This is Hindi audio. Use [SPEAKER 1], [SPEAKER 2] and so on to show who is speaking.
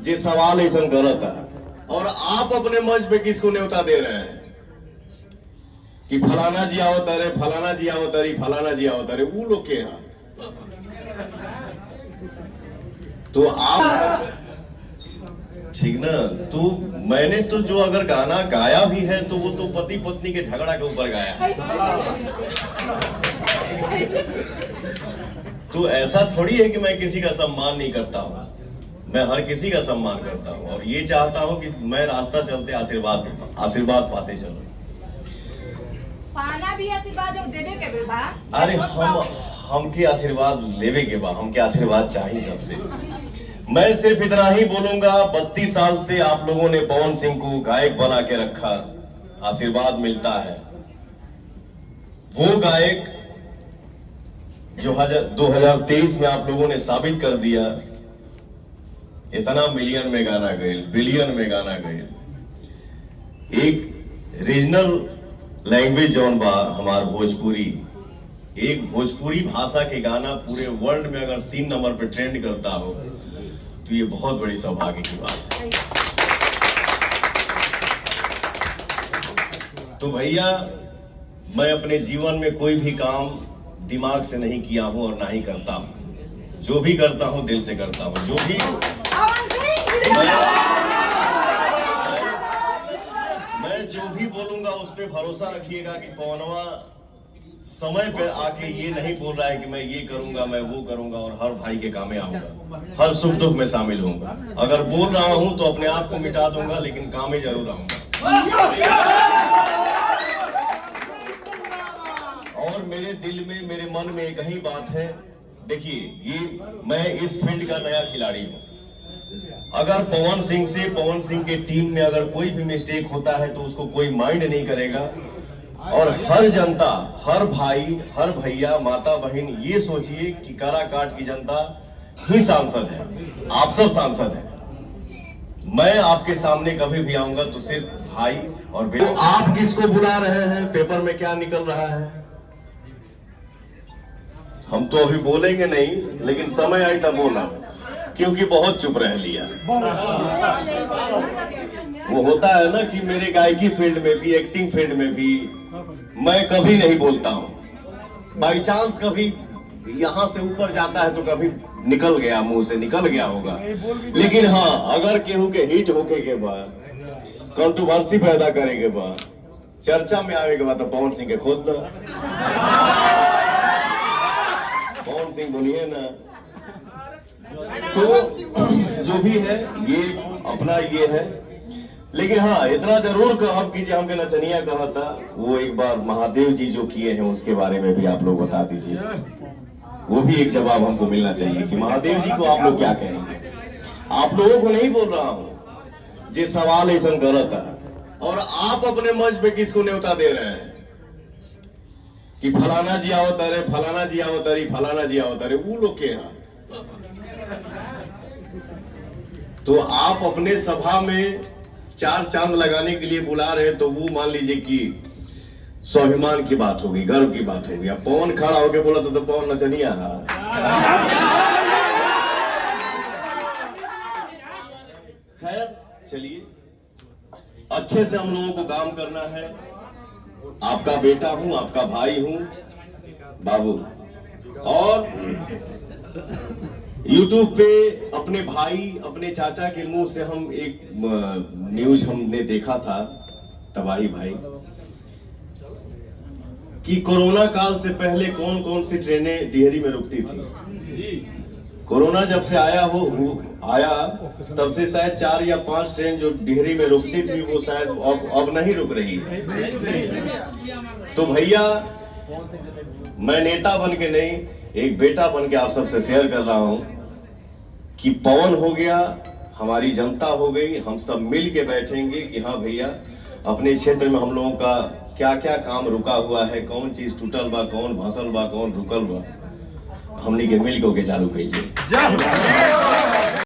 [SPEAKER 1] जे सवाल ऐसा गलत है। और आप अपने मंच पे किसको न्योता दे रहे हैं कि फलाना जी आओ तारे, फलाना जी आओ तारी, फलाना जी आओ तारे, वो लोग के यहाँ। तो आप ठीक ना, तो मैंने तो जो अगर गाना गाया भी है तो वो तो पति पत्नी के झगड़ा के ऊपर गाया है। तो ऐसा थोड़ी है कि मैं किसी का सम्मान नहीं करता हूं, मैं हर किसी का सम्मान करता हूं और ये चाहता हूं कि मैं रास्ता चलते आशीर्वाद पाते चलूं।
[SPEAKER 2] पाना भी आशीर्वाद और देवे के बा।
[SPEAKER 1] अरे हमके आशीर्वाद लेवे के बा, हमके आशीर्वाद चाहिए सबसे। मैं सिर्फ इतना ही बोलूंगा, 32 साल से आप लोगों ने पवन सिंह को गायक बना के रखा, आशीर्वाद मिलता है। वो गायक जो 2023 में आप लोगों ने साबित कर दिया, इतना मिलियन में गाना गए, बिलियन में गाना गए। एक रीजनल लैंग्वेज जौन बा हमार भोजपुरी, एक भोजपुरी भाषा के गाना पूरे वर्ल्ड में अगर 3 नंबर पे ट्रेंड करता हो तो ये बहुत बड़ी सौभाग्य की बात है। तो भैया, मैं अपने जीवन में कोई भी काम दिमाग से नहीं किया हूं और ना ही करता हूं। जो भी करता हूं दिल से करता हूं। जो भी मैं जो भी बोलूंगा उस पर भरोसा रखिएगा कि पवनवा समय पे आके ये नहीं बोल रहा है कि मैं ये करूंगा, मैं वो करूंगा और हर भाई के काम में आऊंगा, हर सुख दुख में शामिल होऊंगा। अगर बोल रहा हूं तो अपने आप को मिटा दूंगा, लेकिन काम में जरूर आऊंगा। और मेरे दिल में, मेरे मन में एक ही बात है, देखिए, ये मैं इस फील्ड का नया खिलाड़ी हूं। अगर पवन सिंह से, पवन सिंह के टीम में अगर कोई भी मिस्टेक होता है तो उसको कोई माइंड नहीं करेगा। और हर जनता, हर भाई, हर भैया, माता बहन, ये सोचिए कि काराकाट की जनता ही सांसद है, आप सब सांसद हैं। मैं आपके सामने कभी भी आऊंगा तो सिर्फ भाई और बेटा। तो आप किसको बुला रहे हैं, पेपर में क्या निकल रहा है, हम तो अभी बोलेंगे नहीं, लेकिन समय आई तब बोला, क्योंकि बहुत चुप रह लिया। वो होता है ना कि मेरे गायकी फील्ड में भी, एक्टिंग फील्ड में भी मैं कभी नहीं बोलता हूं। बाई चांस कभी यहां से ऊपर जाता है तो कभी निकल गया, मुंह से निकल गया होगा। लेकिन हाँ, अगर केहू के हिट होके के बाद, कंट्रोवर्सी पैदा करे के बाद, चर्चा में आवे के बाद, तो पवन सिंह के खोद दो। पवन सिंह बोलिए ना। तो जो भी है ये अपना ये है। लेकिन हाँ, इतना जरूर कहब कि हमके नचनिया कहा था, वो एक बार महादेव जी जो किए हैं उसके बारे में भी आप लोग बता दीजिए। वो भी एक जवाब हमको मिलना चाहिए कि महादेव जी को आप लोग क्या कहेंगे। आप लोगों को नहीं बोल रहा हूं, जे सवाल ऐसा गलत है। और आप अपने मंच पे किसको न्योता दे रहे हैं कि फलाना जी आओ तारे, फलाना जी आओ तारी, फलाना जी आओ तारे, वो लोग के यहाँ। तो आप अपने सभा में 4 चांद लगाने के लिए बुला रहे हैं, तो वो मान लीजिए कि स्वाभिमान की बात होगी, गर्व की बात होगी। अब पवन खड़ा होके बोला तो पवन नचनिया है। खैर चलिए, अच्छे से हम लोगों को काम करना है। आपका बेटा हूं, आपका भाई हूं बाबू। और YouTube पे अपने भाई, अपने चाचा के मुंह से हम एक न्यूज हमने देखा था, तबाही भाई, कि कोरोना काल से पहले कौन कौन सी ट्रेनें डिहरी में रुकती थी। कोरोना जब से आया तब से शायद 4 या 5 ट्रेन जो डिहरी में रुकती थी वो शायद अब नहीं रुक रही है। तो भैया, मैं नेता बन के नहीं, एक बेटा बन के आप सबसे शेयर कर रहा हूं कि पवन हो गया, हमारी जनता हो गई, हम सब मिल के बैठेंगे कि हाँ भैया, अपने क्षेत्र में हम लोगों का क्या क्या काम रुका हुआ है, कौन चीज टूटल बा, कौन भसल बा, कौन रुकल बा, हमनी के मिल के चालू करिए।